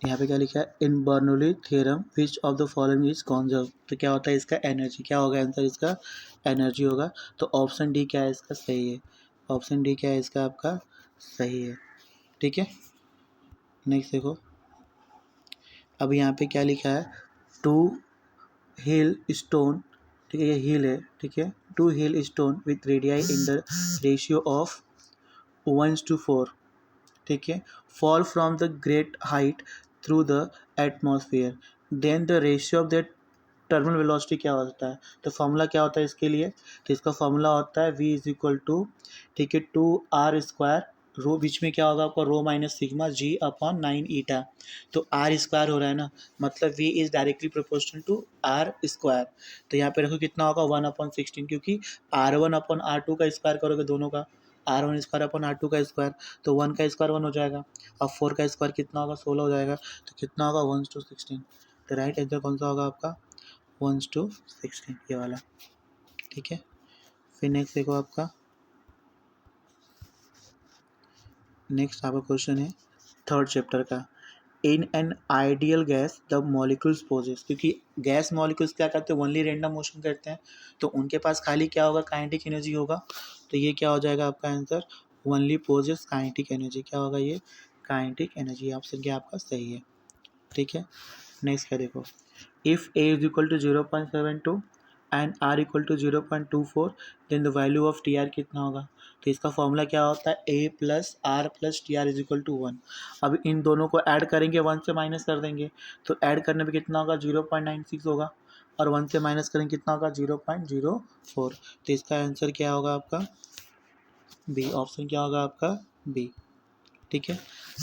यहाँ पे क्या लिखा है, in Bernoulli theorem which of the following is conserve. तो क्या होता है इसका एनर्जी, क्या होगा आंसर इसका, एनर्जी होगा। तो ऑप्शन डी क्या है इसका सही है, ऑप्शन डी क्या है इसका आपका सही है। ठीक है, नेक्स्ट देखो, अब यहाँ पे क्या लिखा है, टू हिल स्टोन, ठीक है ये हिल है, ठीक है, two hail stone with radii in the ratio of 1:4, ठीक है, fall from the great height through the atmosphere, then the ratio of their terminal velocity क्या होता है। तो फॉर्मूला क्या होता है इसके लिए, तो इसका फॉर्मूला होता है v इज इक्वल टू, ठीक है, 2r² रो, बीच में क्या होगा आपका rho minus sigma g upon 9 eta. तो r स्क्वायर हो रहा है ना, मतलब v is directly proportional to r square. तो यहाँ पे रखो कितना होगा 1/16, क्योंकि r1/r2 का स्क्वायर करोगे दोनों का, r1 स्क्वायर अपॉन r2 का स्क्वायर, तो 1 का स्क्वायर 1 हो जाएगा, और 4 का स्क्वायर कितना होगा 16 हो जाएगा। तो कितना होगा 1:16। तो राइट आंसर कौन सा होगा आपका 1:16, ये वाला। ठीक है, फिर नेक्स्ट देखो आपका, नेक्स्ट आपका क्वेश्चन है थर्ड चैप्टर का, in an ideal gas the molecules possess, क्योंकि गैस मॉलिक्यूल्स क्या करते हैं ओनली रैंडम मोशन करते हैं, तो उनके पास खाली क्या होगा काइनेटिक एनर्जी होगा। तो ये क्या हो जाएगा आपका answer, only possess kinetic energy, क्या होगा ये काइनेटिक एनर्जी, ऑप्शन क्या आपका सही है। ठीक है, नेक्स्ट क्या देखो, if a is equal to 0.72 and r equal to 0.24, then the value of t r कितना होगा। तो इसका फॉर्मूला क्या होता है, a plus r plus t r is equal to 1। अब इन दोनों को ऐड करेंगे, 1 से माइनस कर देंगे, तो ऐड करने पे कितना होगा 0.96 होगा, और 1 से माइनस करेंगे कितना होगा 0.04। तो इसका आंसर क्या होगा आपका बी, ऑप्शन क्या होगा आपका बी। ठीक है,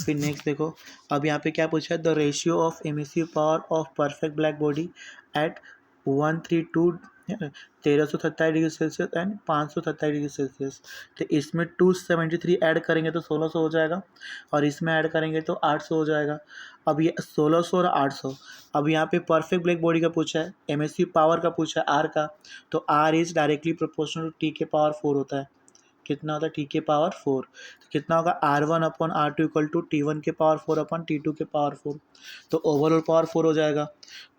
फिर नेक्स्ट देखो, अब यहाँ पे क्या पूछा है, the ratio of emissive power of perfect black body at 132 1327 degree Celsius and 527 degree Celsius. तो इसमें 273 ऐड करेंगे तो 1600 हो जाएगा, और इसमें ऐड करेंगे तो 800 हो जाएगा। अब ये 1600 और 800, अब यहाँ पे परफेक्ट ब्लैक बॉडी का पूछा है, एमिसिव पावर का पूछा है आर का, तो R is directly proportional to T के पावर 4 होता है। कितना होता है टी के पावर 4, तो कितना होगा R1/R2 इक्वल टू T1 के पावर 4 अपन T2 के पावर 4, तो ओवरऑल पावर 4 हो जाएगा।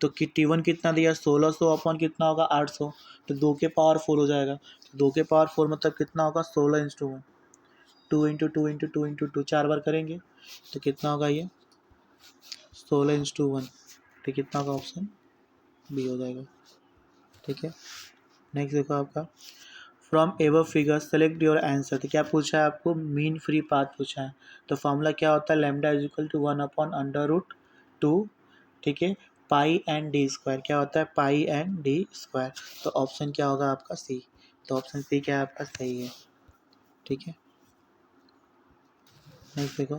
तो कि T1 कितना दिया 1600 अपन कितना होगा 800, तो 2 के पावर 4 हो जाएगा। तो 2 के पावर 4 मतलब कितना होगा 16:1, 2 × 2 × 2 × 2 4 बार करेंगे, तो कितना होगा ये 16:1। तो कितना होगा ऑप्शन बी हो जाएगा। ठीक है, नेक्स्ट देखो आपका, from ever figure select your answer. तो क्या पूछा है आपको, मीन फ्री पाथ पूछा है। तो फॉर्मूला क्या होता है, लैम्डा इज इक्वल टू 1/√2, ठीक है, पाई एंड डी स्क्वायर, क्या होता है पाई एंड डी स्क्वायर। तो ऑप्शन क्या होगा आपका सी, तो ऑप्शन सी क्या है आपका सही है। ठीक है, नेक्स्ट देखो,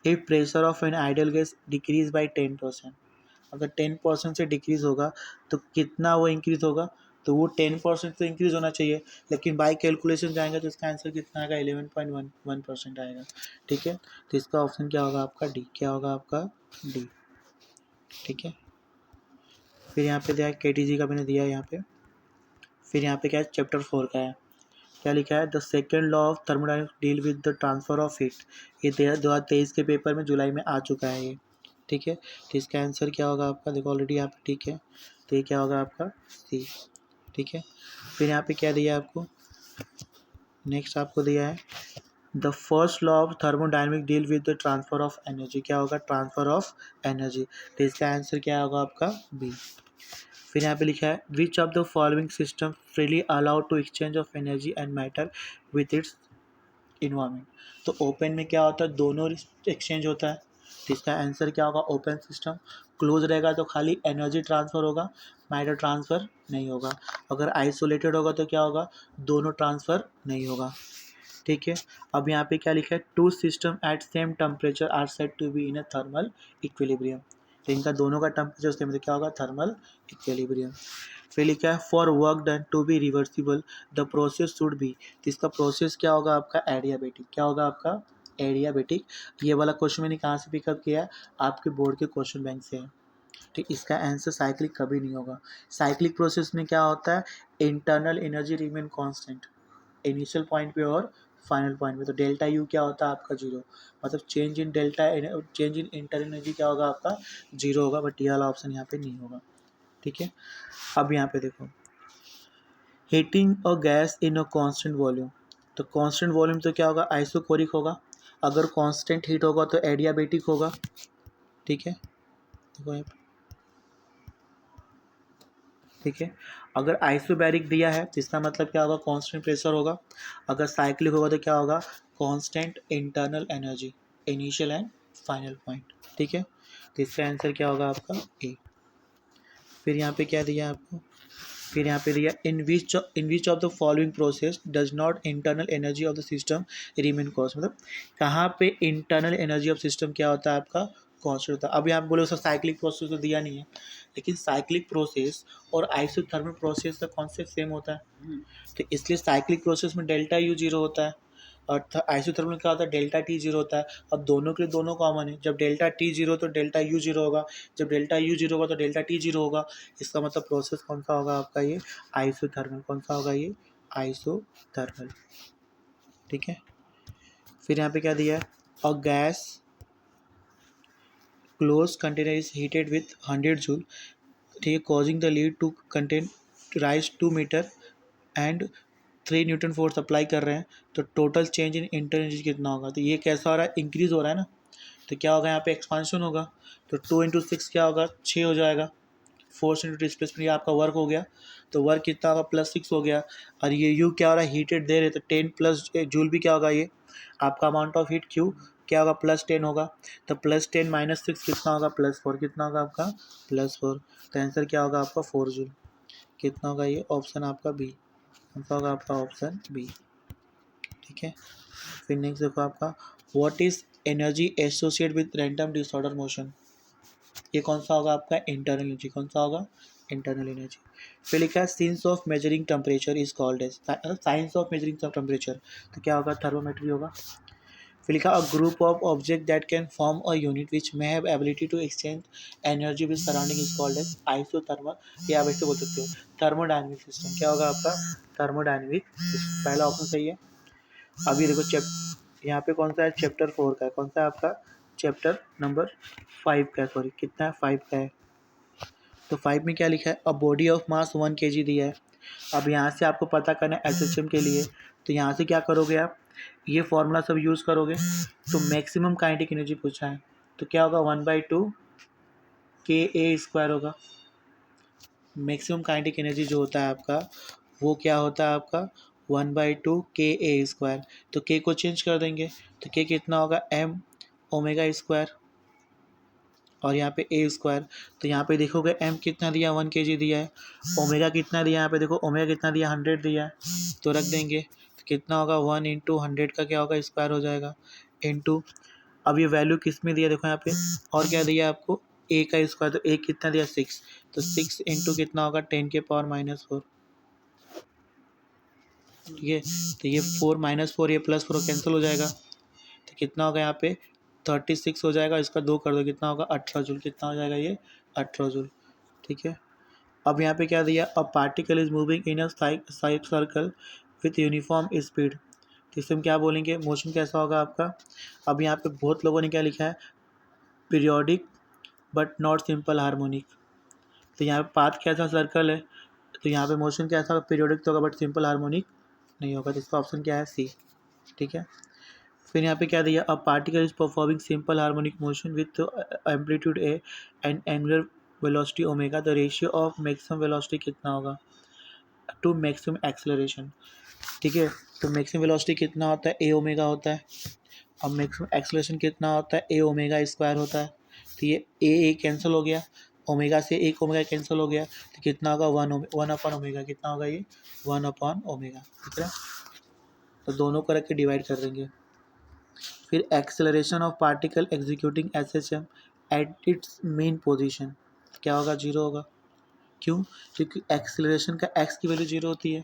if pressure of N ideal gas decrease by 10%, अगर 10% से डिक्रीज होगा तो कितना वो इंक्रीज होगा, तो वो 10% तो इंक्रीज होना चाहिए, लेकिन बाई कैलकुलेशन जाएंगे तो इसका आंसर कितना आएगा 11.11% आएगा। ठीक है, तो इसका ऑप्शन क्या होगा आपका डी, क्या होगा आपका डी। ठीक है, फिर यहाँ पे दिया KTG का मैंने दिया यहाँ पे, फिर यहाँ पे क्या है चैप्टर 4 का है, क्या लिखा है, the second law of thermodynamics deal with the transfer of heat. ये 2023 के पेपर में जुलाई में आ चुका है ये। ठीक है, तो इसका आंसर क्या होगा आपका, देखो ऑलरेडी यहाँ पे ठीक है, तो ये क्या होगा आपका सी। ठीक है, फिर यहाँ पे क्या दिया आपको, नेक्स्ट आपको दिया है the first law of thermodynamic deal with the transfer of energy, क्या होगा ट्रांसफर ऑफ एनर्जी। तो इसका आंसर क्या होगा आपका बी। फिर यहाँ पे लिखा है which of the following system freely allowed to exchange of energy and matter with its environment. तो ओपन में क्या होता है दोनों एक्सचेंज होता है, तो इसका आंसर क्या होगा ओपन सिस्टम। क्लोज रहेगा तो खाली एनर्जी ट्रांसफ़र होगा, मैटर ट्रांसफ़र नहीं होगा। अगर आइसोलेटेड होगा तो क्या होगा दोनों ट्रांसफ़र नहीं होगा। ठीक है, अब यहाँ पे क्या लिखा है two system at same temperature are said to be in a thermal equilibrium. तो इनका दोनों का टेम्परेचर सेम है, क्या होगा थर्मल इक्विलिब्रियम। फिर लिखा है for work done to be reversible the process should be. तो इसका प्रोसेस क्या होगा आपका एडियाबेटिक, क्या होगा आपका एडियाबेटिक। ये वाला क्वेश्चन मैंने कहाँ से पिकअप किया है, आपके बोर्ड के क्वेश्चन बैंक से है। ठीक, इसका आंसर साइक्लिक कभी नहीं होगा। साइक्लिक प्रोसेस में क्या होता है internal energy remain constant initial point पे और फाइनल पॉइंट में। तो डेल्टा यू क्या होता है आपका 0, मतलब चेंज इन इंटर एनर्जी क्या होगा आपका 0 होगा, बट ये वाला ऑप्शन यहाँ पे नहीं होगा। ठीक है, अब यहाँ पे देखो, heating a gas in a constant volume, तो कांस्टेंट वॉल्यूम तो क्या होगा, आइसोकोरिक होगा। अगर कांस्टेंट हीट होगा तो एडियाबेटिक होगा। ठीक है, देखो यहाँ पे, ठीक है, अगर आइसोबैरिक दिया है तो इसका मतलब क्या होगा, कांस्टेंट प्रेशर होगा। अगर साइक्लिक होगा तो क्या होगा, constant internal energy, initial and final point. ठीक है, तो इसका आंसर क्या होगा आपका ए। फिर यहाँ पे क्या दिया आपको, फिर यहाँ पे दिया in which of the following process does not internal energy of the system remain constant, मतलब कहाँ पे इंटरनल एनर्जी ऑफ सिस्टम क्या होता है आपका कॉन्स्टेंट होता है। अभी आप बोलो सर साइक्लिक प्रोसेस तो दिया नहीं है, लेकिन साइक्लिक प्रोसेस और आइसोथर्मल प्रोसेस का कॉन्सेप्ट सेम होता है। तो इसलिए साइक्लिक प्रोसेस में डेल्टा यू 0 होता है और आइसोथर्मल में क्या होता है, डेल्टा टी 0 होता है। अब दोनों के लिए दोनों कॉमन है, जब डेल्टा टी 0 तो डेल्टा यू 0 होगा, जब डेल्टा यू 0 होगा तो डेल्टा टी 0 होगा। इसका मतलब प्रोसेस कौन सा होगा आपका, ये आइसोथर्मल। कौन सा होगा ये, आइसोथर्मल। ठीक है, फिर यहाँ पे क्या दिया है, a gas close container is heated with 100 joule, ठीक है, causing the lid to contain rise 2 metre and 3 newton force apply कर रहे हैं, तो total change in inter energy कितना होगा। तो ये कैसा हो रहा है, इंक्रीज हो रहा है ना, तो क्या होगा यहाँ पे एक्सपांशन होगा। तो 2 × 6 क्या होगा, 6 हो जाएगा। फोर्स इंटू डिस्प्लेसमेंट ये आपका वर्क हो गया, तो वर्क कितना होगा, +6 हो गया। और ये यू क्या हो रहा है, हीटेड दे रहे, तो 10 प्लस जूल भी क्या होगा, ये आपका अमाउंट ऑफ हीट क्यू क्या होगा, +10 होगा। तो +10 - 6 कितना होगा, +4, कितना होगा आपका +4। तो आंसर क्या होगा आपका 4 जूल। कितना होगा ये, ऑप्शन आपका बी, कौन सा होगा आपका ऑप्शन बी। ठीक है, फिर नेक्स्ट देखो आपका, what is energy associate with random disorder motion, ये कौन सा होगा आपका इंटरनल एनर्जी। कौन सा होगा, इंटरनल एनर्जी। फिर लिखा है science of measuring temperature is called as, science of measuring temperature, तो क्या होगा, थर्मोमेट्री होगा। फिर लिखा a group of object that can form a unit which may have ability to exchange energy with surrounding is called as isothermal, या आप ऐसे बोल सकते हो थर्मोडायनेमिक सिस्टम। क्या होगा आपका, थर्मोडायनेमिक सिस्टम, पहला ऑप्शन सही है। अभी देखो यहाँ पे कौन सा है, चैप्टर 4 का है, कौन सा है आपका चैप्टर नंबर 5 का है, सॉरी कितना है, 5 का है। तो 5 में क्या लिखा है, a body of mass 1 kg दिया है। अब यहाँ से आपको पता करना है एसएचएम के लिए, तो यहाँ से क्या करोगे आप, ये फॉर्मूला सब यूज़ करोगे। तो मैक्सिमम काइनेटिक एनर्जी पूछा है, तो क्या होगा, 1/2 KA² होगा। मैक्सिमम काइनेटिक एनर्जी जो होता है आपका, वो क्या होता है आपका 1/2 KA²। तो के को चेंज कर देंगे, तो के कितना होगा, m⍵², और यहाँ पे A²। तो यहाँ पे देखोगे m कितना दिया, 1 kg दिया है। ओमेगा कितना दिया, यहाँ पे देखो ओमेगा कितना दिया, 100 दिया है, तो रख देंगे। तो कितना होगा, 1 × 100 का क्या होगा, स्क्वायर हो जाएगा, इंटू, अब ये वैल्यू किस में दिया देखो यहाँ पे, और क्या दिया आपको, a का स्क्वायर, तो a कितना दिया 6, तो 6 इंटू कितना होगा, 10⁻⁻⁴। ठीक है, तो ये 4 - 4 ये +4 कैंसिल हो जाएगा, तो कितना होगा यहाँ पे 36 हो जाएगा, इसका 2 कर दो, कितना होगा 18 जूल। कितना हो जाएगा ये 18 जूल। ठीक है, अब यहाँ पे क्या दिया, a particle is moving in a circle with uniform speed, तो इससे हम क्या बोलेंगे, मोशन कैसा होगा आपका। अब यहाँ पे बहुत लोगों ने क्या लिखा है, periodic but not simple harmonic, तो यहाँ पे पाथ कैसा सर्कल है, तो यहाँ पे मोशन कैसा होगा, पीरियोडिक तो होगा बट सिंपल हार्मोनिक नहीं होगा, तो इसका ऑप्शन क्या है, सी। ठीक है, फिर यहाँ पे क्या दिया, a particle is performing simple harmonic motion with amplitude A and angular velocity omega, the ratio of maximum velocity कितना होगा टू मैक्सिमम एक्सेलरेशन। ठीक है, तो मैक्सिमम वेलोसिटी कितना होता है, a⍵ होता है। अब मैक्सिमम एक्सेलरेशन कितना होता है, a⍵² होता है। तो ये a कैंसिल हो गया, ओमेगा से एक ओमेगा कैंसिल हो गया, तो कितना होगा 1/ω, कितना होगा ये 1/ω। ठीक है, तो दोनों को रख के डिवाइड कर देंगे। फिर acceleration of particle executing SHM at its main position, क्या होगा 0 होगा। क्यों, क्योंकि एक्सेलरेशन का एक्स की वैल्यू 0 होती है,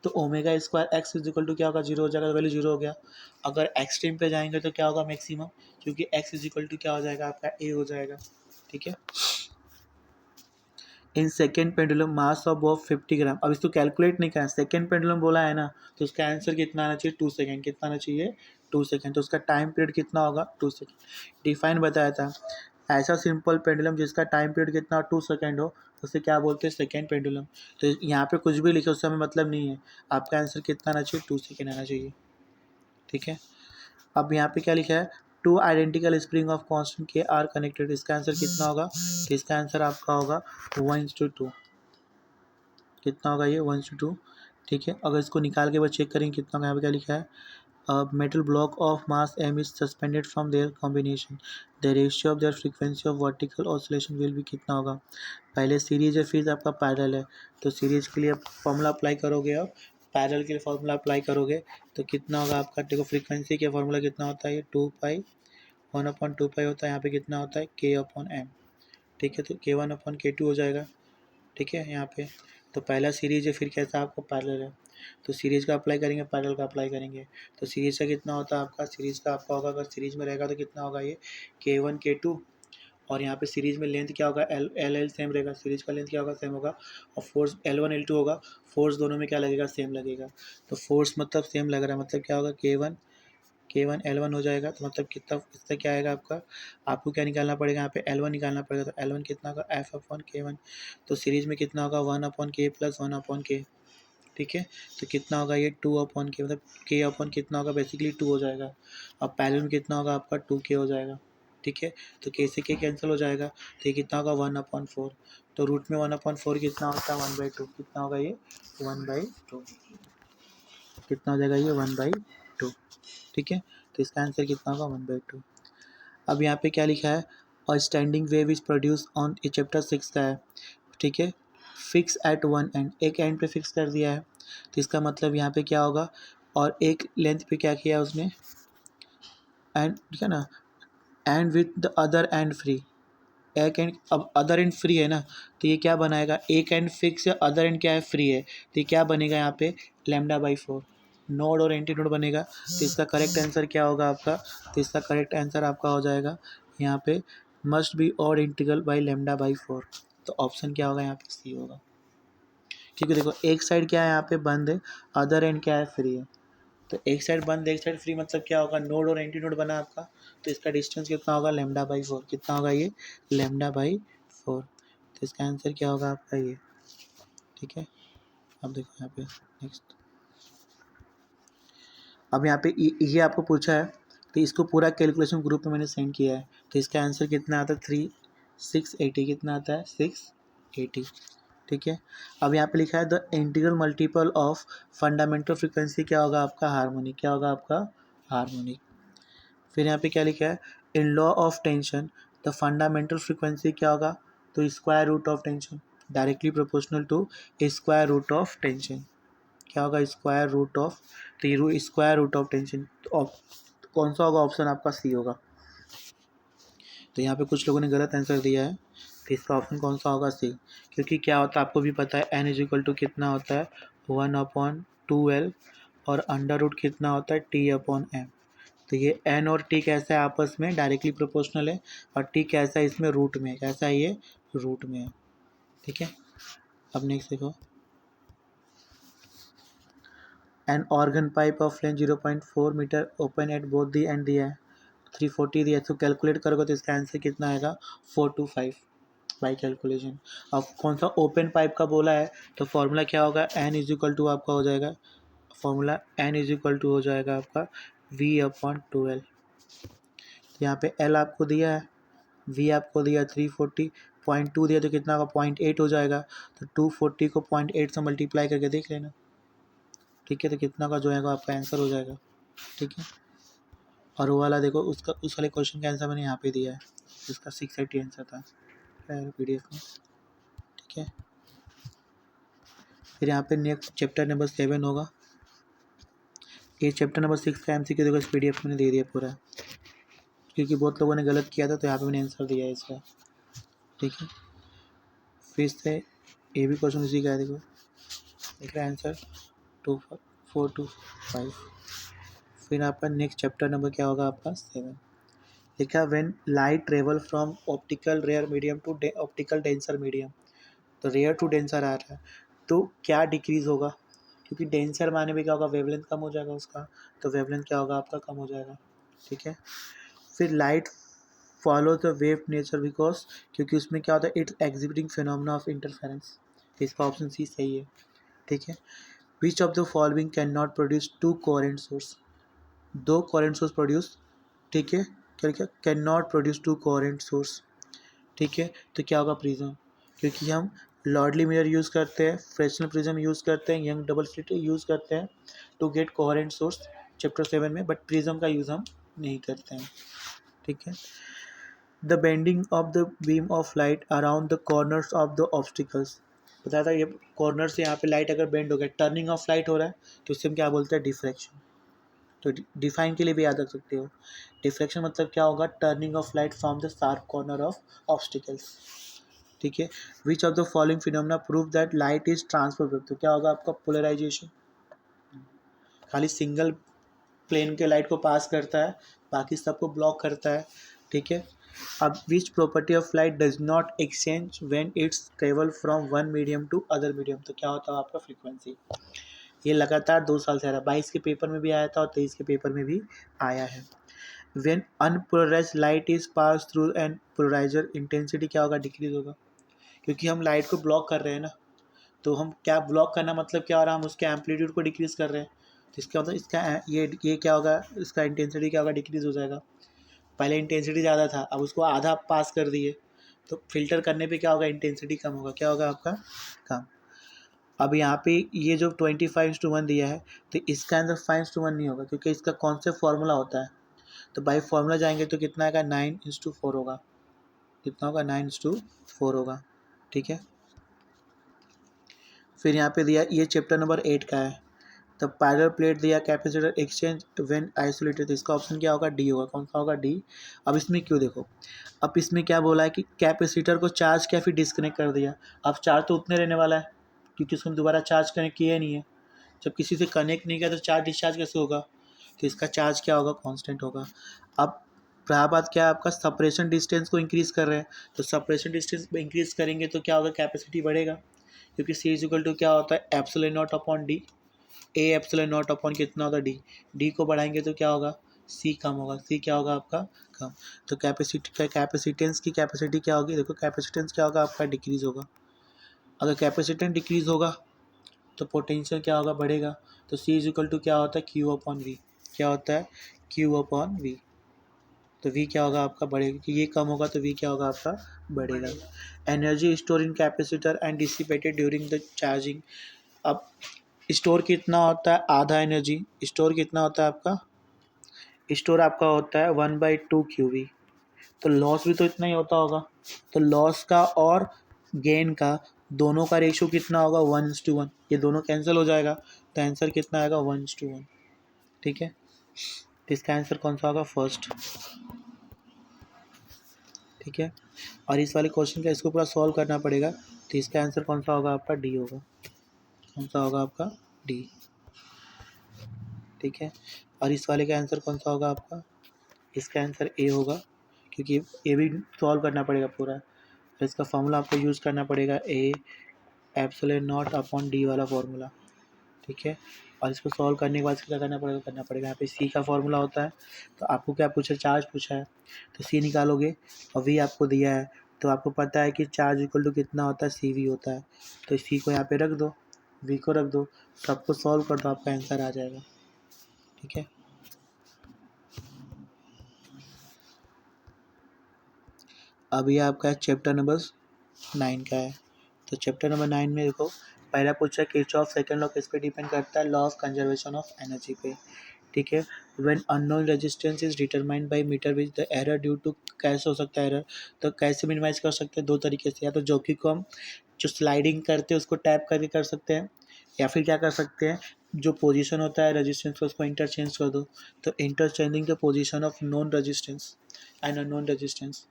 तो ω² x इक्वल टू क्या होगा 0 हो जाएगा, तो वैल्यू 0 हो गया। अगर एक्सट्रीम पे जाएंगे तो क्या होगा मैक्सिमम, क्योंकि x इक्वल टू क्या हो जाएगा आपका a हो जाएगा। ठीक है, in second pendulum mass of both 50 ग्राम। अब इसको कैलकुलेट नहीं करना, सेकेंड पेंडुलम बोला है ना, तो उसका आंसर कितना आना चाहिए 2 सेकेंड। कितना आना चाहिए 2 सेकेंड। तो उसका टाइम पीरियड कितना होगा 2 सेकेंड। डिफाइन बताया था, ऐसा सिंपल पेंडुलम जिसका टाइम पीरियड कितना 2 सेकेंड हो उसे क्या बोलते हैं सेकेंड पेंडुलम। तो यहाँ पे कुछ भी लिखे उससे हमें मतलब नहीं है, आपका आंसर कितना आना चाहिए 2 सेकेंड आना चाहिए। ठीक है, अब यहाँ पे क्या लिखा है, two identical spring of constant के आर कनेक्टेड। इसका आंसर कितना होगा, तो इसका आंसर आपका होगा 1:2। कितना होगा ये 1:2। ठीक है, अगर इसको निकाल के बस चेक करेंगे कितना होगा। यहाँ पे क्या लिखा है, metal block of mass m is suspended from there combination, the ratio of their frequency of vertical oscillation will भी कितना होगा। पहले सीरीज है फिर आपका पैरेलल है, तो सीरीज के लिए फॉर्मूला अप्लाई करोगे, अब पैरेलल के लिए फॉर्मूला अप्लाई करोगे तो कितना होगा आपका। देखो फ्रीक्वेंसी के फॉर्मूला कितना होता है, 2 पाई 1/2 पाई होता है। यहाँ पे कितना होता है k/m। ठीक है, तो k1/k2 हो जाएगा। ठीक है, यहाँ पे तो पहला सीरीज है फिर कैसा आपको पैरेलल है, तो सीरीज का अप्लाई करेंगे पैरेलल का अप्लाई करेंगे। तो सीरीज का कितना होता है आपका, सीरीज का आपका होगा, अगर सीरीज में रहेगा तो कितना होगा ये k1 k2। और यहाँ पे सीरीज में लेंथ क्या होगा एल सेम रहेगा, सीरीज का लेंथ क्या होगा सेम होगा। और फोर्स L1 L2 होगा, फोर्स दोनों में क्या लगेगा सेम लगेगा। तो फोर्स मतलब सेम लग रहा है, मतलब क्या होगा K1 L1 हो जाएगा। तो मतलब कितना इससे क्या आएगा आपका, आपको क्या निकालना पड़ेगा यहाँ पे L1 निकालना पड़ेगा। तो L1 कितना होगा F/K1। तो सीरीज में कितना होगा 1/K + 1/K। ठीक है, तो कितना होगा ये 2/K, मतलब K/ कितना होगा बेसिकली 2 हो जाएगा। अब पैरेलल में कितना होगा आपका 2K हो जाएगा। ठीक है, तो K से K कैंसिल हो जाएगा, तो ये कितना होगा 1/4। तो रूट में 1/4 कितना होता है 1/2। कितना होगा ये 1/2। कितना हो जाएगा ये 1/2। ठीक है, तो इसका आंसर कितना होगा 1/2। अब यहाँ पे क्या लिखा है, और standing wave is produce on ये चैप्टर 6 का है। ठीक है, फिक्स एट वन एंड, एक एंड पे फिक्स कर दिया है, तो इसका मतलब यहाँ पे क्या होगा, और एक लेंथ पे क्या किया है उसने एंड, ठीक है ना, and with the other and free. एक एंड, अब अदर एंड फ्री है ना, तो ये क्या बनाएगा, एक एंड फिक्स है अदर एंड क्या है फ्री है, तो ये क्या बनेगा यहाँ पे λ/4 नोड और एंटी नोड बनेगा। तो इसका करेक्ट आंसर क्या होगा आपका, तो इसका करेक्ट आंसर आपका हो जाएगा यहाँ पे must be odd integral by λ/4। तो ऑप्शन क्या होगा यहाँ पे सी होगा। ठीक है, देखो एक साइड क्या है यहाँ पे बंद है, अदर एंड क्या है फ्री है। तो एक साइड बंद एक साइड फ्री, मतलब क्या होगा नोड और एंटी नोड बना आपका। तो इसका डिस्टेंस कितना होगा λ/4। कितना होगा ये λ/4। तो इसका आंसर क्या होगा आपका ये। ठीक है, अब देखो यहाँ पे नेक्स्ट, अब यहाँ पे ये आपको पूछा है, तो इसको पूरा कैलकुलेशन ग्रुप में मैंने सेंड किया है। तो इसका आंसर कितना आता है 680। कितना आता है 680। ठीक है, अब यहाँ पे लिखा है the integral multiple of fundamental frequency क्या होगा आपका हार्मोनिक। क्या होगा आपका हार्मोनिक। फिर यहाँ पे क्या लिखा है, in law of tension the fundamental frequency क्या होगा, तो square root of tension directly proportional to square root of tension. क्या होगा स्क्वायर रूट ऑफ, तो ये स्क्वायर रूट ऑफ टेंशन। तो कौन सा होगा ऑप्शन आपका सी होगा। तो यहाँ पे कुछ लोगों ने गलत आंसर दिया है, तो इसका ऑप्शन कौन सा होगा सी। क्योंकि क्या होता है आपको भी पता है n = कितना होता है 1/2l, और अंडर रूट कितना होता है t/m। तो ये n और t कैसा है आपस में डायरेक्टली प्रोपोर्शनल है, और t कैसा है इसमें रूट में, कैसा है ये रूट में है। ठीक है, अब नेक्स्ट देखो, an organ pipe of length 0.4 metre open at both the end दिया है 340 दिया है। तो कैलकुलेट करोगे तो इसका आंसर कितना आएगा 425 बाई कैलकुलेशन। अब कौन सा ओपन पाइप का बोला है, तो फॉर्मूला क्या होगा n = आपका हो जाएगा, फॉर्मूला n = हो जाएगा आपका V/12l। तो यहाँ पे L आपको दिया है, V आपको दिया 340.2 दिया, तो कितना होगा 0.8 हो जाएगा। तो 240 को 0.8 से मल्टीप्लाई करके देख लेना। ठीक है, तो कितना का जो है आपका आंसर हो जाएगा। ठीक है, और वो वाला देखो उसका उस वाले क्वेश्चन का आंसर मैंने यहाँ पे दिया है, जिसका 680 आंसर था PDF में। ठीक है, फिर यहाँ पे नेक्स्ट चैप्टर नंबर 7 होगा। ये चैप्टर नंबर 6 का MCQ देखो इस PDF मैंने दे दिया पूरा, क्योंकि बहुत लोगों ने गलत किया था, तो यहाँ पे मैंने आंसर दिया है इसका। ठीक है, फिर से ये भी क्वेश्चन उसी का है, देखो देख रहे आंसर 425। फिर आपका नेक्स्ट चैप्टर नंबर क्या होगा आपका 7। लिखा when light travel from optical rare medium to optical denser medium, तो रेयर टू डेंसर आ रहा है, तो क्या डिक्रीज़ होगा, क्योंकि डेंसर माने में क्या होगा, वेवलेंथ कम हो जाएगा उसका, तो वेवलेंथ क्या होगा आपका, कम हो जाएगा। ठीक है। फिर light follow the wave nature because, क्योंकि उसमें क्या होता है, it's exhibiting phenomena of interference, तो इसका ऑप्शन सी सही है। ठीक है। Which of the following can not produce two coherent source, दो कोहेरेंट सोर्स प्रोड्यूस, ठीक है, क्या क्या can not produce two coherent source. ठीक है, तो क्या होगा, प्रिज्म, क्योंकि हम लॉर्डली मिरर यूज़ करते हैं, फ्रेशनल प्रिज्म यूज़ करते हैं, यंग डबल स्लिट यूज़ करते हैं to get coherent source chapter 7 में, बट प्रिज्म का यूज़ हम नहीं करते हैं। ठीक है। The bending of the beam of light around the corners of the obstacles, बताया था ये कॉर्नर से यहाँ पे लाइट अगर बेंड हो गया, टर्निंग ऑफ लाइट हो रहा है, तो इससे हम क्या बोलते हैं, डिफ्रैक्शन। तो डिफाइन के लिए भी याद रख सकते हो, डिफ्रैक्शन मतलब क्या होगा, turning of light from the sharp corner of obstacles. ठीक है। Which of the following phenomena prove that light is transfer, तो क्या होगा आपका, पोलराइजेशन, खाली सिंगल प्लेन के लाइट को पास करता है, बाकी सबको ब्लॉक करता है। ठीक है। अब which property of light does not exchange when its travel from one medium to other medium, तो क्या होता है आपका, फ्रीक्वेंसी। ये लगातार 2 साल से आ रहा है, 22 के पेपर में भी आया था और 23 के पेपर में भी आया है। When unpolarised light is pass through an polariser, intensity क्या होगा, डिक्रीज होगा, क्योंकि हम लाइट को ब्लॉक कर रहे हैं ना, तो हम क्या ब्लॉक करना मतलब क्या हो रहा है, हम उसके एम्पलीट्यूड को डिक्रीज़ कर रहे हैं, तो इसका मतलब इसका ये क्या होगा, इसका इंटेंसिटी क्या होगा, डिक्रीज़ हो जाएगा। पहले इंटेंसिटी ज़्यादा था, अब उसको आधा पास कर दिए, तो फिल्टर करने पे क्या होगा, इंटेंसिटी कम होगा, क्या होगा आपका, कम। अब यहाँ पे ये जो 25:1 दिया है, तो इसका आंसर 5:1 नहीं होगा, क्योंकि इसका कौन से फॉर्मूला होता है, तो बाई फॉर्मूला जाएंगे तो कितना आएगा, 9:4 होगा, कितना होगा, 9:4 होगा। ठीक है। फिर यहाँ पे दिया, ये चैप्टर नंबर 8 का है, द पैरेलल प्लेट दिया, कैपेसिटर एक्सचेंज व्हेन आइसोलेटेड, इसका ऑप्शन क्या होगा, डी होगा, कौन सा होगा, डी। अब इसमें क्यों देखो, अब इसमें क्या बोला है कि कैपेसिटर को चार्ज किया फिर डिस्कनेक्ट कर दिया, अब चार्ज तो उतने रहने वाला है, क्योंकि उसको हम दोबारा चार्ज कनेक्ट किया नहीं है, जब किसी से कनेक्ट नहीं किया तो चार्ज डिस्चार्ज कैसे होगा, तो इसका चार्ज क्या होगा, कांस्टेंट होगा। अब रहा बात क्या है, आपका सेपरेशन डिस्टेंस को इंक्रीज़ कर रहे हैं, तो सेपरेशन डिस्टेंस इंक्रीज़ करेंगे तो क्या होगा, कैपेसिटी बढ़ेगा, क्योंकि सी इज इक्वल टू क्या होता है, epsilon not upon D, A epsilon not upon कितना होता है, डी, डी को बढ़ाएंगे तो क्या होगा, सी कम होगा, सी क्या होगा आपका, कम। तो कैपेसिटेंस की कैपेसिटी क्या होगी, देखो कैपेसिटेंस क्या होगा आपका, डिक्रीज़ होगा, अगर कैपेसिटेंस डिक्रीज़ होगा तो पोटेंशियल क्या होगा, बढ़ेगा, तो सी इज इक्वल टू क्या होता है, क्यू अपॉन वी, क्या होता है, क्यू अपॉन वी, तो वी क्या होगा आपका, बढ़ेगा, क्योंकि ये कम होगा तो वी क्या होगा आपका, बढ़ेगा। Energy store in capacitor and dissipated during the charging, अब स्टोर कितना होता है, आधा एनर्जी, स्टोर कितना होता है आपका, स्टोर आपका होता है 1/2 QV, तो लॉस भी तो इतना ही होता होगा, तो लॉस का और गेन का दोनों का रेशो कितना होगा, 1:1, ये दोनों कैंसिल हो जाएगा, तो आंसर कितना आएगा, 1:1। ठीक है। तो इसका आंसर कौन सा होगा, फर्स्ट। ठीक है। और इस वाले क्वेश्चन का इसको पूरा सॉल्व करना पड़ेगा, तो इसका आंसर कौन सा होगा आपका, डी होगा, कौन सा होगा आपका, डी। ठीक है। और इस वाले का आंसर कौन सा होगा आपका, इसका आंसर ए होगा, क्योंकि ये भी सॉल्व करना पड़ेगा पूरा, तो इसका फार्मूला आपको यूज़ करना पड़ेगा, A epsilon not upon D वाला फार्मूला। ठीक है। और इसको सॉल्व करने के बाद क्या करना पड़ेगा, यहाँ पे सी का फार्मूला होता है, तो आपको क्या पूछा, चार्ज पूछा है, तो सी निकालोगे, और वी आपको दिया है, तो आपको पता है कि चार्ज इक्वल टू कितना होता है, सी वी होता है, तो सी को यहाँ पे रख दो, वी को रख दो, सबको सॉल्व कर दो, आपका आंसर आ जाएगा। ठीक है। अब ये आपका चैप्टर नंबर 9 का है, तो चैप्टर नंबर 9 में देखो, पहला पूछा किरचॉफ सेकंड लॉ किस पे डिपेंड करता है, law of conservation of energy पे। ठीक है। When unknown resistance is determined by metre which the error due to, कैसे हो सकता है एरर, तो कैसे मिनिमाइज कर सकते हैं, दो तरीके से, या तो जॉकी को हम जो स्लाइडिंग करते हैं उसको टैप करके कर सकते हैं, या फिर क्या कर सकते हैं, जो पोजीशन होता है रेजिस्टेंस का उसको इंटरचेंज कर दो, तो interchanging the position of non resistance and unknown resistance,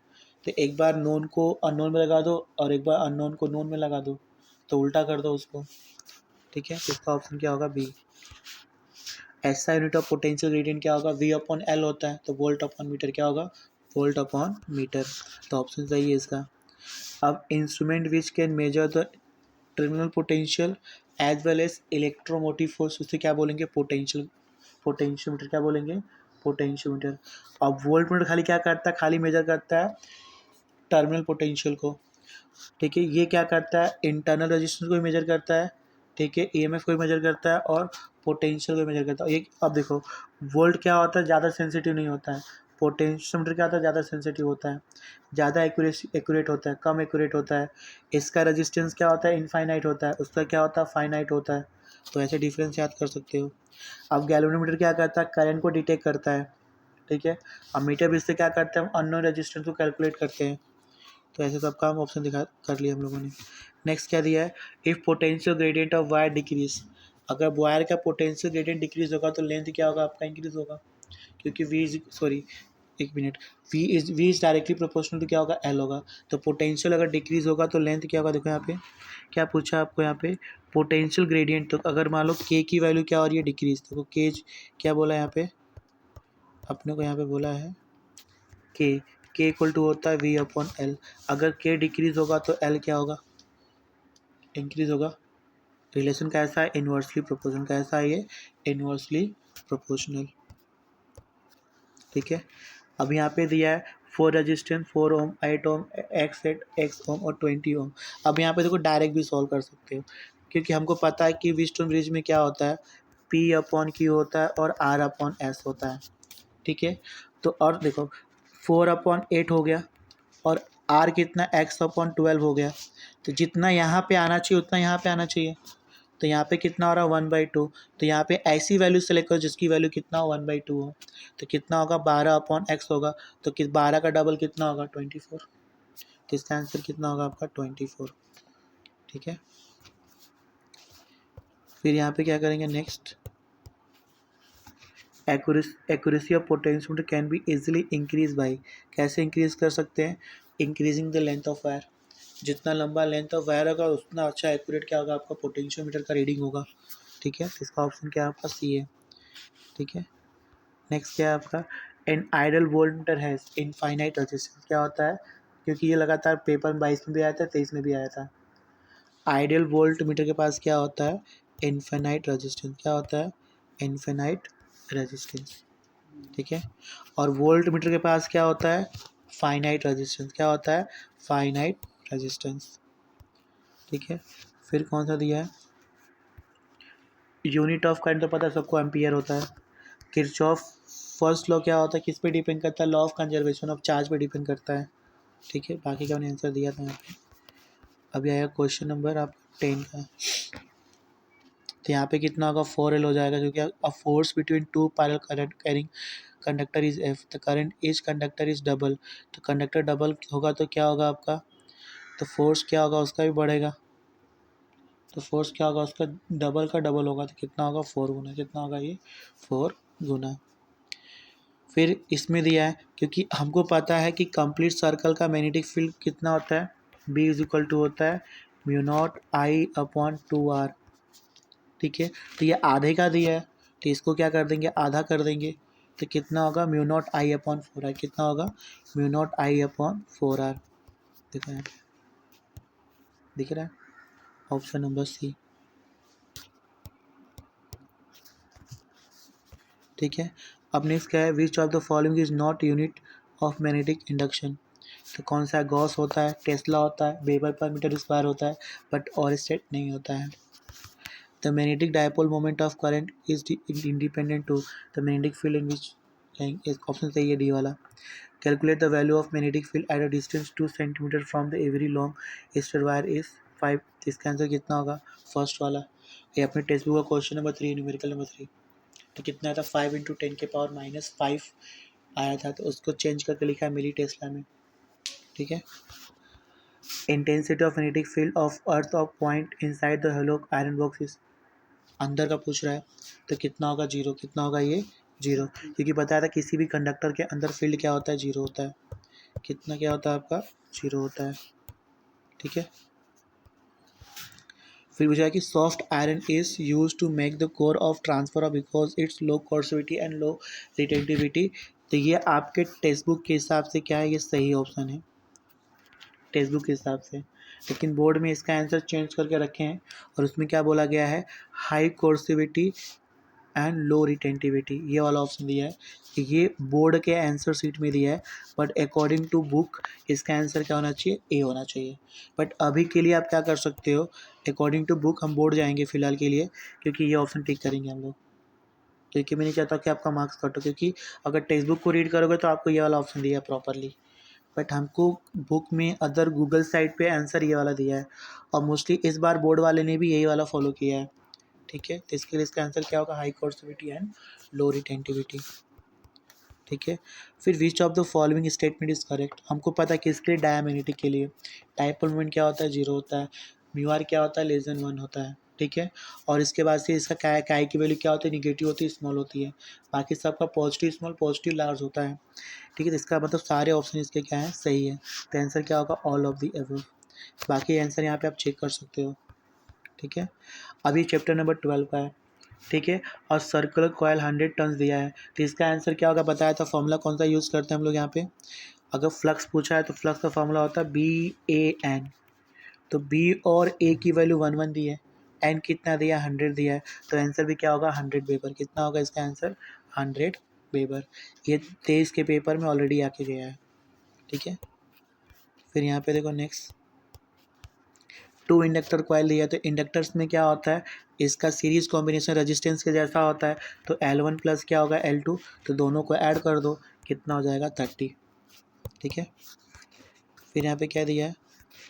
तो एक बार नोन को अननोन में लगा दो और एक बार अननोन को नोन में लगा दो, तो उल्टा कर दो उसको। ठीक है। तो इसका ऑप्शन क्या होगा, बी। ऐसा यूनिट ऑफ पोटेंशियल ग्रेडियंट क्या होगा, वी अपॉन एल होता है, तो वोल्ट अपॉन मीटर क्या होगा, वोल्ट अपॉन मीटर, तो ऑप्शन सही है इसका। अब instrument which can measure the terminal potential as well as electromotive force, उसे क्या बोलेंगे, पोटेंशियोमीटर क्या बोलेंगे, पोटेंशियोमीटर। अब वोल्ट मीटर खाली क्या करता है, खाली मेजर करता है टर्मिनल पोटेंशियल को, ठीक है। ये क्या करता है, इंटरनल रेजिस्टेंस को भी मेजर करता है, ठीक है, ईएमएफ को भी मेजर करता है और पोटेंशियल को भी मेजर करता है। एक अब देखो वोल्ट क्या होता है, ज़्यादा सेंसिटिव नहीं होता है, पोटेंशियोमीटर क्या होता है, ज़्यादा सेंसिटिव होता है, ज़्यादा एक्यूरेट होता है, कम एक्यूरेट होता है। इसका रेजिस्टेंस क्या होता है, इनफाइनाइट होता है, उसका क्या होता है, फाइनाइट होता है। तो ऐसे डिफरेंस याद कर सकते हो। अब गैल्वेनोमीटर क्या करता है, करंट को डिटेक्ट करता है, ठीक है। अब मीटर भी इससे क्या करते हैं, हम अननोन रेजिस्टेंस को कैलकुलेट करते हैं। तो ऐसे सब काम ऑप्शन दिखा कर लिया हम लोगों ने। नेक्स्ट क्या दिया है, if potential gradient of wire decrease, अगर वायर का पोटेंशियल ग्रेडियंट डिक्रीज होगा तो लेंथ क्या होगा आपका, इंक्रीज होगा, क्योंकि वी इज सॉरी एक minute, V is directly proportional to क्या होगा, एल होगा। तो पोटेंशियल अगर डिक्रीज होगा तो लेंथ क्या होगा, देखो यहाँ पे क्या पूछा आपको, यहाँ पे पोटेंशियल ग्रेडियंट, तो अगर मान लो के की वैल्यू क्या हो रही है, डिक्रीज, तो के क्या बोला है यहाँ पे, अपने को यहाँ पे बोला है के इक्वल टू होता है वी अपॉन एल। अगर के डिक्रीज होगा तो एल क्या होगा, इंक्रीज होगा। रिलेशन कैसा है, इन्वर्सली प्रोपोर्शनल, कैसा है ये, इन्वर्सली प्रोपोर्शनल, ठीक है। अब यहाँ पे दिया है 4 रेजिस्टेंस, 4 ओम, 8 ओम, एक्स ओम और 20 ओम। अब यहाँ पे देखो डायरेक्ट भी सॉल्व कर सकते हो, क्योंकि हमको पता है कि व्हीटस्टोन ब्रिज में क्या होता है, पी अपॉन क्यू होता है और आर अपॉन एस होता है, ठीक है। तो और देखो 4/8 हो गया और आर कितना, x/12 हो गया। तो जितना यहाँ पे आना चाहिए उतना यहाँ पे आना चाहिए। तो यहाँ पे कितना हो रहा है, 1/2। तो यहाँ पे ऐसी वैल्यू सेलेक्ट करो जिसकी वैल्यू कितना हो, 1/2 हो। तो कितना होगा, 12/x होगा। तो 12 का डबल कितना होगा, 24। तो इसका आंसर कितना होगा आपका, 24, ठीक है। फिर यहाँ पे क्या करेंगे, next accuracy of potentiometer can be easily increase by, कैसे इंक्रीज कर सकते हैं, increasing the length of wire. जितना लंबा लेंथ ऑफ वायर होगा उतना अच्छा एक्यूरेट क्या होगा आपका, पोटेंशियोमीटर का रीडिंग होगा, ठीक है। तो इसका ऑप्शन क्या है आपका, सी है, ठीक है। नेक्स्ट क्या है आपका, an ideal voltmeter has infinite resistance, क्या होता है, क्योंकि ये लगातार पेपर 22 में भी आया था, 23 में भी आया था। आइडियल वोल्ट मीटर के पास क्या होता है, इनफाइनाइट रेजिस्टेंस, क्या होता है, इनफाइनाइट रेजिस्टेंस, ठीक है। और वोल्ट मीटर के पास क्या होता है, फाइनाइट रेजिस्टेंस, क्या होता है, फाइनाइट रेजिस्टेंस, ठीक है। फिर कौन सा दिया है, यूनिट ऑफ करंट तो पता है सबको, एम्पियर होता है। किरचॉफ फर्स्ट लॉ क्या होता है, किस पे डिपेंड करता है, law of conservation of charge पे डिपेंड करता है, ठीक है। बाकी का मैंने आंसर दिया था यहाँ पे। अभी आएगा क्वेश्चन नंबर आप 10 का। तो यहाँ पे कितना होगा, 4L हो जाएगा, क्योंकि a force between two parallel current carrying conductor is F, the current is conductor is double. तो कंडक्टर डबल होगा तो क्या होगा आपका, तो फोर्स क्या होगा उसका भी बढ़ेगा। तो फोर्स क्या होगा उसका, डबल का डबल होगा, तो कितना होगा, 4 गुना, कितना होगा ये, 4 गुना। फिर इसमें दिया है, क्योंकि हमको पता है कि कंप्लीट सर्कल का मैग्नेटिक फील्ड कितना होता है, B इज इक्वल टू होता है μ0I/2R, ठीक है। तो ये आधे का दिया है, तो इसको क्या कर देंगे, आधा कर देंगे। तो कितना होगा, μ0I/4R, कितना होगा, μ0I/4R। देखो यहाँ पे दिख रहा है, ऑप्शन नंबर सी, ठीक है। अब नेक्स्ट क्या है, which of the following is not unit of magnetic induction. तो कौन सा, गॉस होता है, टेस्ला होता है, वेबर पर मीटर स्क्वायर होता है, बट ओरस्टेड नहीं होता है। The magnetic dipole moment of current is independent to the magnetic field in which, option सही है डी वाला। Calculate the value of magnetic field at a distance 2 centimetre from the a very long straight wire is 5। इसका आंसर कितना होगा, first वाला। ये अपने टेक्स्ट बुक का क्वेश्चन नंबर 3, न्यूमेरिकल नंबर 3। तो कितना था, 5 × 10⁻⁻5 आया था, तो उसको चेंज करके लिखा है मिली टेस्ला में, ठीक है। Intensity of magnetic field of earth of point inside the hollow iron box is, अंदर का पूछ रहा है, तो कितना होगा, 0, कितना होगा ये, 0, क्योंकि बताया था किसी भी कंडक्टर के अंदर फील्ड क्या होता है, 0 होता है। कितना क्या होता है आपका, 0 होता है, ठीक है। फिर पूछा है कि soft iron is use to make the core of transfer of because its low coercivity and low retentivity. तो ये आपके टेक्स्ट बुक के हिसाब से क्या है, ये सही ऑप्शन है, टेक्स्ट बुक के हिसाब से, लेकिन बोर्ड में इसका आंसर चेंज करके रखे हैं और उसमें क्या बोला गया है, हाई कोर्सिविटी एंड लो रिटेंटिविटी, ये वाला ऑप्शन दिया है। ये बोर्ड के आंसर सीट में दिया है, बट अकॉर्डिंग टू बुक इसका आंसर क्या होना चाहिए, ए होना चाहिए। बट अभी के लिए आप क्या कर सकते हो, अकॉर्डिंग टू बुक हम बोर्ड जाएंगे फिलहाल के लिए, क्योंकि ये ऑप्शन टिक करेंगे हम लोग, क्योंकि मैं नहीं चाहता कि आपका मार्क्स कट हो, क्योंकि अगर टेक्स्ट बुक को रीड करोगे तो आपको ये वाला ऑप्शन दिया है प्रॉपरली, बट हमको बुक में अदर गूगल साइट पे आंसर ये वाला दिया है, और मोस्टली इस बार बोर्ड वाले ने भी यही वाला फॉलो किया है। ठीक है, तो इसके लिए इसका आंसर क्या होगा, हाई कोर्सिविटी एंड लो रिटेंटिविटी। ठीक है, फिर विच of the following statement is correct, हमको पता है कि इसके लिए डायमिनिटी के लिए डाइपोल मोमेंट क्या होता है, जीरो होता है, म्यू आर क्या होता है, लेस देन 1 होता है। ठीक है, और इसके बाद से इसका काय की वैल्यू क्या होती है, निगेटिव होती है, स्मॉल होती है, बाकी सबका पॉजिटिव स्मॉल पॉजिटिव लार्ज होता है। ठीक है, तो इसका मतलब सारे ऑप्शन इसके क्या है, सही है, तो आंसर क्या होगा, ऑल ऑफ द अबव। बाकी आंसर यहाँ पे आप चेक कर सकते हो। ठीक है, अभी चैप्टर नंबर 12 का है। ठीक है, और सर्कुलर कॉयल 100 टन दिया है, तो इसका आंसर क्या होगा, बताया था फॉर्मूला कौन सा यूज़ करते हैं हम लोग यहाँ पे, अगर फ्लक्स पूछा है तो फ्लक्स का फॉर्मूला होता है BAN, तो B और A की वैल्यू 1 दी है, N कितना दिया, 100 दिया है, तो आंसर भी क्या होगा, 100 वेबर, कितना होगा इसका आंसर, 100 वेबर। ये 23 के पेपर में ऑलरेडी आके गया है। ठीक है, फिर यहाँ पे देखो नेक्स्ट, 2 इंडक्टर कॉयल दिया है, तो इंडक्टर्स में क्या होता है, इसका सीरीज कॉम्बिनेशन रेजिस्टेंस के जैसा होता है, तो L1 प्लस क्या होगा, L2, तो दोनों को ऐड कर दो, कितना हो जाएगा, 30। ठीक है, फिर यहाँ पे क्या दिया है,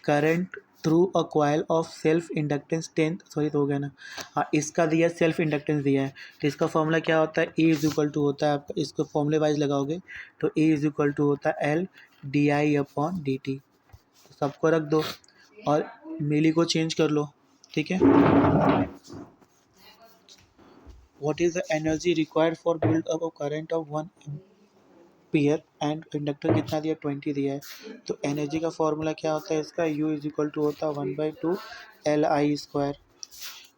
current through a coil of self inductance 10, sorry तो हो गया ना, हाँ इसका दिया है, सेल्फ इंडक्टेंस दिया है, तो इसका फॉर्मूला क्या होता है, E इज इक्वल टू होता है, आप इसको फॉर्मूले वाइज लगाओगे तो E इज इक्वल टू होता है LdI/dt, तो सबको रख दो और मिली को चेंज कर लो। ठीक है, what is the energy required for build up a current of 1 ampere and inductor कितना दिया, 20 दिया है, तो एनर्जी का फॉर्मूला क्या होता है इसका, U इज इक्वल टू होता है 1/2 LI²,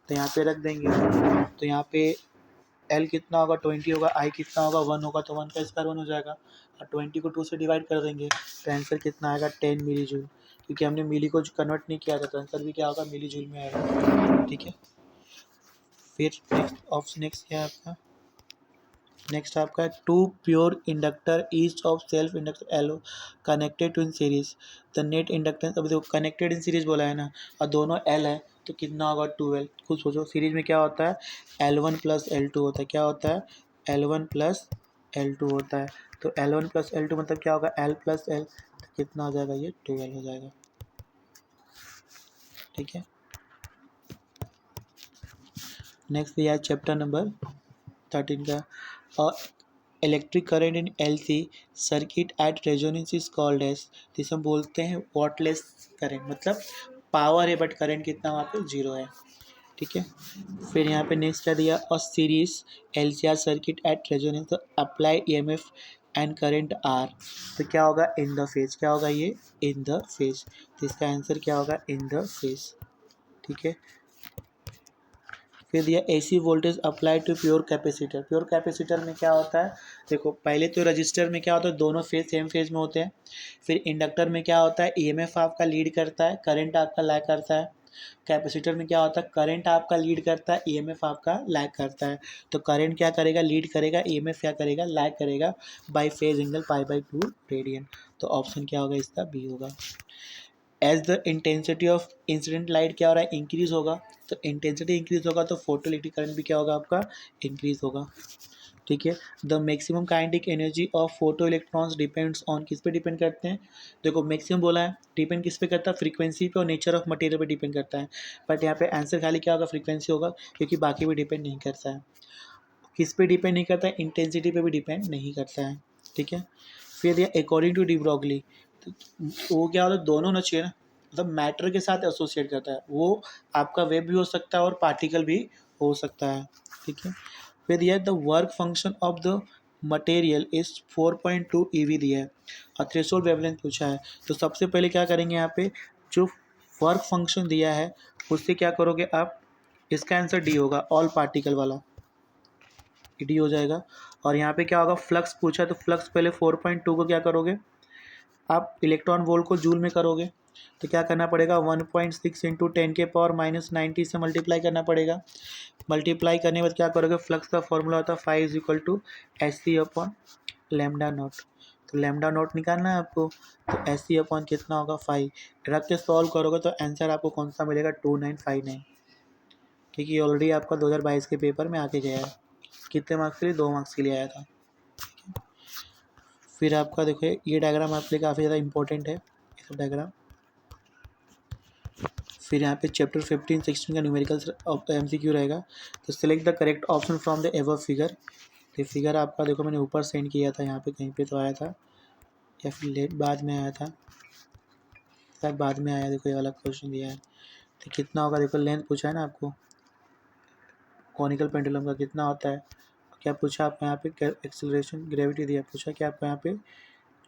तो यहाँ पे रख देंगे, तो यहाँ पे L कितना होगा, 20 होगा, I कितना होगा, 1 होगा, तो 1 का स्क्वायर 1 हो जाएगा, और 20 को 2 से डिवाइड कर देंगे, तो आंसर कितना आएगा, 10 मिली जूल, क्योंकि हमने मिली को कन्वर्ट नहीं किया था, तो आंसर भी क्या होगा, मिली जूल में आएगा। ठीक है, फिर नेक्स्ट ऑप्शन नेक्स्ट क्या है आपका, नेक्स्ट आपका 2 pure inductor each of self inductor allow connected to in series, the net inductance, अभी देखो कनेक्टेड इन सीरीज बोला है ना, और दोनों एल है, तो कितना होगा, 12। खुद सोचो, सीरीज में क्या होता है, L1 प्लस L2 होता है, क्या होता है, L1 प्लस L2 होता है, तो L1 प्लस L2 मतलब क्या होगा, L प्लस L, तो कितना हो जाएगा, ये 12 हो जाएगा। ठीक है, नेक्स्ट दिया है चैप्टर नंबर 13 का, और electric current in LC circuit at resonance is called as, जिसे हम बोलते हैं वॉटलेस करंट, मतलब पावर है बट करंट कितना वहाँ पे, जीरो है। ठीक है, फिर यहाँ पे नेक्स्ट क्या दिया, और series LCR circuit at resonance, तो apply EMF and current are, तो क्या होगा, इन द फेज, क्या होगा ये, इन द फेज, तो इसका आंसर क्या होगा, इन द फेज। ठीक है, फिर दिया AC voltage apply to pure capacitor, pure capacitor में क्या होता है, देखो पहले तो रजिस्टर में क्या होता है, दोनों फेज सेम फेज में होते हैं, फिर इंडक्टर में क्या होता है, EMF आपका लीड करता है, करंट आपका लैग करता है, कैपेसिटर में क्या होता है, करंट आपका लीड करता है, EMF आपका लैग करता है, तो करंट क्या करेगा, लीड करेगा, EMF क्या करेगा, लैग करेगा, बाई फेज एंगल π/2 रेडियन, तो ऑप्शन क्या होगा इसका, बी होगा। As the intensity of incident light क्या हो रहा है, इंक्रीज होगा, तो इंटेंसिटी इंक्रीज होगा तो फोटो इलेक्ट्रिक करंट भी क्या होगा आपका, इंक्रीज होगा। ठीक है, the maximum kinetic energy of photo electrons depends on, किस पे डिपेंड करते हैं, देखो मैक्सिमम बोला है, डिपेंड किस पे करता है, फ्रीक्वेंसी पे और नेचर ऑफ मटेरियल पे डिपेंड करता है, बट यहाँ पे आंसर खाली क्या होगा, फ्रीक्वेंसी होगा, क्योंकि बाकी भी डिपेंड नहीं करता है। किस पे डिपेंड नहीं करता है, इंटेंसिटी पे भी डिपेंड नहीं करता है। ठीक है, फिर ये अकॉर्डिंग टू डी ब्रॉगली, तो वो क्या होता है, दोनों होना चाहिए ना, मतलब मैटर के साथ एसोसिएट करता है, वो आपका वेव भी हो सकता है और पार्टिकल भी हो सकता है। ठीक है, फिर दिया है the work function of the material is 4.2 EV दिया है, और थ्रेशोल्ड वेवलेंथ पूछा है, तो सबसे पहले क्या करेंगे, यहाँ पे जो वर्क फंक्शन दिया है उससे क्या करोगे आप, इसका आंसर डी होगा, ऑल पार्टिकल वाला डी हो जाएगा। और यहाँ पे क्या होगा, फ्लक्स पूछा है, तो फ्लक्स पहले 4.2 को क्या करोगे, आप इलेक्ट्रॉन वोल्ट को जूल में करोगे, तो क्या करना पड़ेगा, 1.6 इंटू 10⁻⁻90 से मल्टीप्लाई करना पड़ेगा। मल्टीप्लाई करने के बाद क्या करोगे, फ्लक्स का फॉर्मूला होता है phi is equal to S C upon lambda naught. तो लेमडा नॉट निकालना है आपको, तो एस सी अपॉन कितना होगा 5, रख के सॉल्व करोगे तो आंसर आपको कौन सा मिलेगा 2959, क्योंकि ऑलरेडी आपका 2022 के पेपर में आके गया है। कितने मार्क्स के लिए, 2 मार्क्स के लिए आया था। फिर आपका देखो ये डायग्राम आपके लिए काफ़ी ज़्यादा इंपॉर्टेंट है, ये सब डायग्राम। फिर यहाँ पे चैप्टर 15-16 का न्यूमेरिकल MCQ रहेगा। तो select the correct option from the above figure. तो फिगर आपका देखो मैंने ऊपर सेंड किया था, यहाँ पे कहीं पे तो आया था या फिर लेट बाद में आया था, शायद बाद में आया। देखो ये वाला क्वेश्चन दिया है, तो कितना होगा, देखो लेंथ पूछा है ना आपको, कॉनिकल पेंडुलम का कितना होता है, क्या पूछा आपको यहाँ पे, एक्सेलरेशन ग्रेविटी दिया, पूछा कि आपको यहाँ पे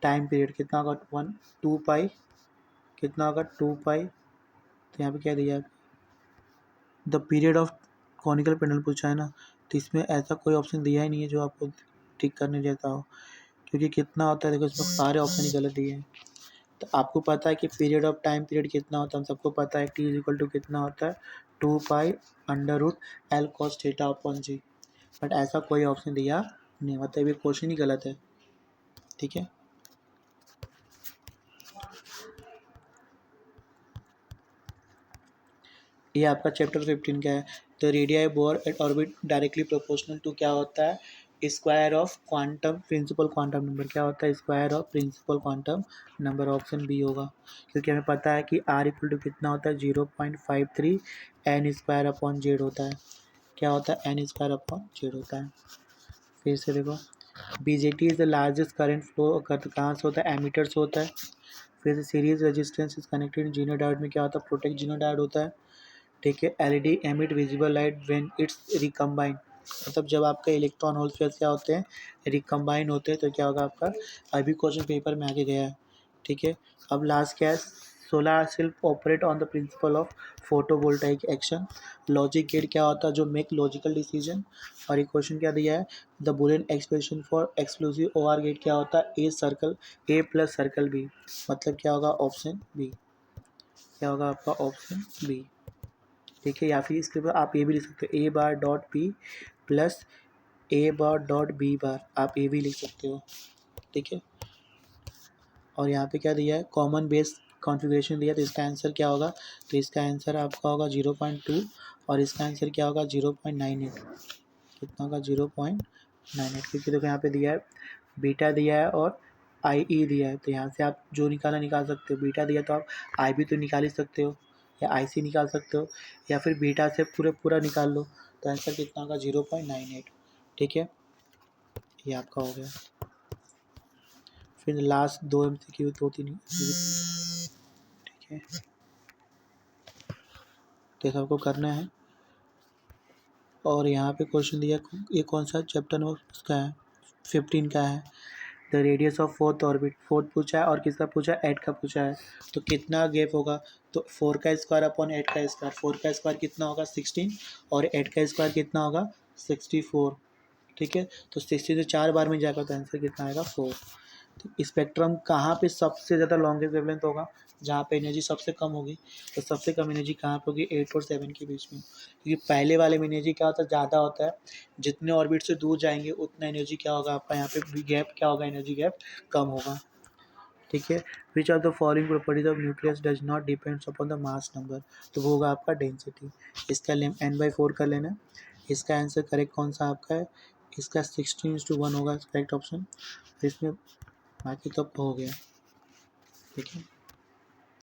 टाइम पीरियड कितना होगा, 2 पाई, कितना होगा 2 पाई। तो यहाँ पे क्या दिया है, the period of conical pendulum पूछा है ना, तो इसमें ऐसा कोई ऑप्शन दिया ही नहीं है जो आपको टिक करने देता हो, क्योंकि कितना होता है देखो इसमें सारे ऑप्शन ही गलत दिए हैं। तो आपको पता है कि पीरियड ऑफ टाइम पीरियड कितना होता है, हम सबको पता है टी इज इक्वल टू कितना होता है 2 pi under root L cos theta upon G, but ऐसा कोई ऑप्शन दिया नहीं, मतलब ये क्वेश्चन ही गलत है। ठीक है, ये आपका चैप्टर 15 का है। तो radii Bohr at orbit directly proportional to क्या होता है, square of quantum principal quantum number, क्या होता है square of principal quantum number, option B होगा। क्योंकि हमें पता है कि आर इक्वल टू कितना होता है 0.53 एन स्क्वायर अपॉन जेड होता है, क्या होता है एन स्क्वायर अपॉन जेड होता है। फिर से देखो, BJT is the largest current flow कहाँ से होता है, एमीटर से होता है। फिर से series resistance is connected zener diode में क्या होता है, प्रोटेक्ट जीनो डायोड होता है। ठीक है, LED emit visible light when it's recombine, मतलब जब आपके इलेक्ट्रॉन होल पेयर्स क्या होते हैं, रिकम्बाइन होते हैं, तो क्या होगा आपका, अभी क्वेश्चन पेपर में आगे गया है। ठीक है, अब लास्ट क्या है, solar cell operate on the principle of photovoltaic action. Logic gate क्या होता है, जो मेक लॉजिकल डिसीजन। और ये क्वेश्चन क्या दिया है, the Boolean expression for exclusive OR gate क्या होता है, a circle A plus circle B, मतलब क्या होगा ऑप्शन बी, क्या होगा आपका ऑप्शन बी। ठीक है, या फिर इसके ऊपर आप ये भी लिख सकते हो ए बार डॉट पी प्लस ए बार डॉट बी बार, आप ये भी लिख सकते हो। ठीक है, और यहाँ पे क्या दिया है, कॉमन बेस कॉन्फ़िगरेशन दिया, तो इसका आंसर क्या होगा, तो इसका आंसर आपका होगा 0.2 और इसका आंसर क्या होगा 0.98, कितना होगा 0.98, क्योंकि देखो यहाँ पे दिया है बीटा दिया है और IE दिया है, तो यहाँ से आप जो निकाल सकते हो, बीटा दिया तो आप IB तो निकाल ही सकते हो, या IC निकाल सकते हो, या फिर बीटा से पूरा निकाल लो, तो आंसर कितना होगा 0.98। ठीक है, ये आपका हो गया। फिर लास्ट 2 MCQ 2-3, ठीक है, तो सबको करना है। और यहाँ पे क्वेश्चन दिया, ये कौन सा चैप्टर नंबर उसका है, 15 का है। The radius of fourth orbit, fourth पूछा है और किसका पूछा है, 8 का पूछा है, तो कितना गैप होगा, तो 4 का स्क्वायर अपॉन 8 का स्क्वायर, 4 का स्क्वायर कितना होगा 16 और 8 का स्क्वायर कितना होगा 64। ठीक है, तो 60 से 4 बार में जाएगा तो आंसर कितना आएगा 4। तो स्पेक्ट्रम कहाँ पे सबसे ज़्यादा लॉन्गेस्ट वेवलेंथ होगा, जहाँ पे एनर्जी सबसे कम होगी, तो सबसे कम एनर्जी कहाँ पे होगी 8 और 7 के बीच में, क्योंकि पहले वाले में एनर्जी क्या होता है ज़्यादा होता है, जितने ऑर्बिट से दूर जाएंगे उतना एनर्जी क्या होगा आपका, यहाँ पे गैप क्या होगा, एनर्जी गैप कम होगा। ठीक है, which of the following properties of nucleus does not depends upon the mass number, तो वो होगा आपका डेंसिटी। इसका n/4 कर लेना, इसका आंसर करेक्ट कौन सा आपका है, इसका 16:1 होगा करेक्ट ऑप्शन, इसमें बाकी तो हो गया। ठीक है।